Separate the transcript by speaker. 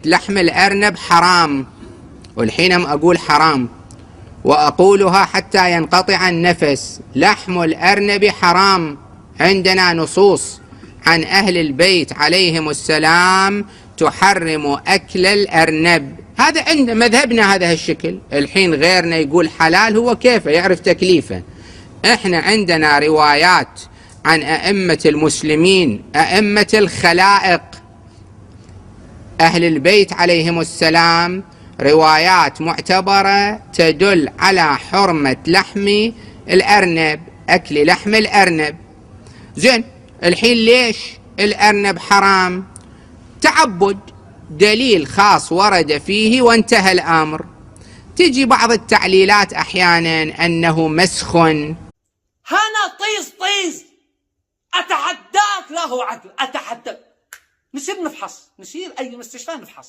Speaker 1: لحم الأرنب حرام، والحين أقول حرام وأقولها حتى ينقطع النفس. لحم الأرنب حرام، عندنا نصوص عن أهل البيت عليهم السلام تحرم أكل الأرنب. هذا عند مذهبنا هذا الشكل. الحين غيرنا يقول حلال، هو كيف يعرف تكليفه. احنا عندنا روايات عن أئمة المسلمين، أئمة الخلائق أهل البيت عليهم السلام، روايات معتبرة تدل على حرمة لحم الأرنب، أكل لحم الأرنب. زين، الحين ليش الأرنب حرام؟ تعبد، دليل خاص ورد فيه وانتهى الأمر. تجي بعض التعليلات أحيانا أنه مسخ.
Speaker 2: هنا طيز أتحداك، لا هو عدل، أتحداك. نصير نفحص، نصير أي مستشفى نفحص.